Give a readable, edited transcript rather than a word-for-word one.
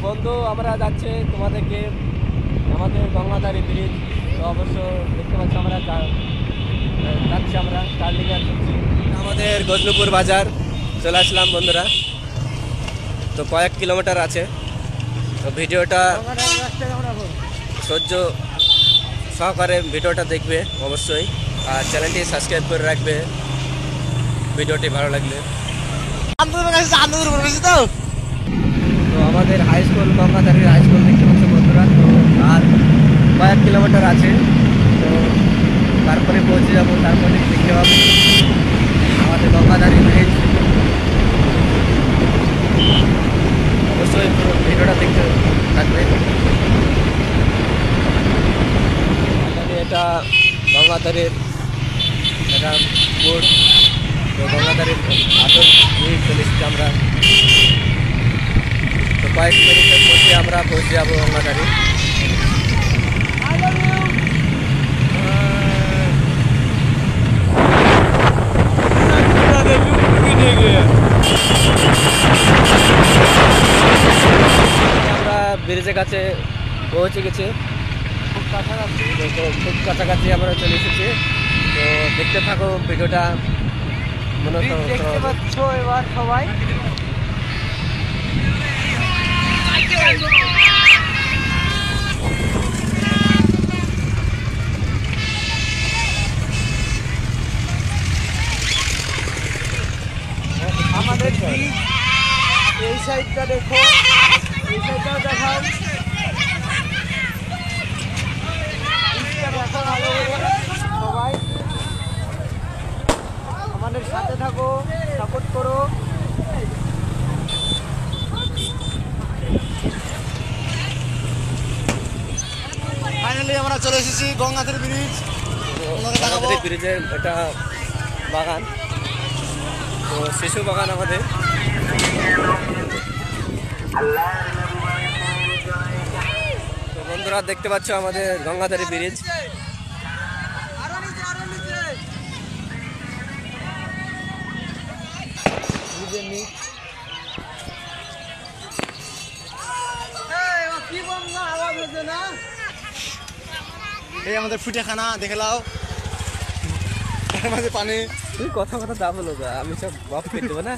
বন্ধু আমরা যাচ্ছে তোমাদেরকে আমাদের গঙ্গাধারী ব্রিজ। তো অবশ্য দেখতে পাচ্ছি আমরা যাচ্ছি আমরা টার্লিংয়ে যাচ্ছি আমাদের গজনুপুর বাজার চলে আসলাম বন্ধুরা। তো কয়েক কিলোমিটার আছে, তো ভিডিওটা সহ্য সহকারে ভিডিওটা দেখবে অবশ্যই, আর চ্যানেলটি সাবস্ক্রাইব করে রাখবে ভিডিওটি ভালো লাগলে। তো আমাদের high school Gangadhari high school দেখতে পাচ্ছি বন্ধুরা। তো আর কয়েক কিলোমিটার আছে, তো তারপরে পৌঁছে যাবো, তারপরে দেখতে পাবো আমাদের গঙ্গাধারী ব্রিজ। অবশ্যই পুরো ভিডিওটা দেখতে থাকবে। এটা গঙ্গাধারীর একটা বোর্ড, তো গঙ্গাধারীর আসল ব্রিজ চলে এসেছি আমরা। তো কয়েক মিনিটের মধ্যে আমরা পৌঁছে যাবো গঙ্গাধারী। আমরা ব্রিজের কাছে পৌঁছে গেছি, খুব কাছাকাছি আমরা চলে এসেছি। তো দেখতে থাকো ভিডিওটা, মনে দেখতে পাচ্ছ এবার সবাই। আমাদের ব্রিজ এই সাইডটা দেখো, এই সাইডটাও দেখাও, দেখো ভালো করে সবাই। আমাদের সাথে থাকো, সাপোর্ট করো। ফাইনালি আমরা চলে এসেছি গঙ্গাধারী ব্রিজ। গঙ্গাধারী ব্রিজের একটা বাগান, তো শিশু বাগান আমাদের। তো বন্ধুরা দেখতে পাচ্ছ আমাদের গঙ্গাধারী ব্রিজ। এই আমাদের ফুটেখানা দেখে লাও, তার মাঝে পানি। তুই কথা দাম হলো, আমি সব বাপ পেয়ে দেবো না।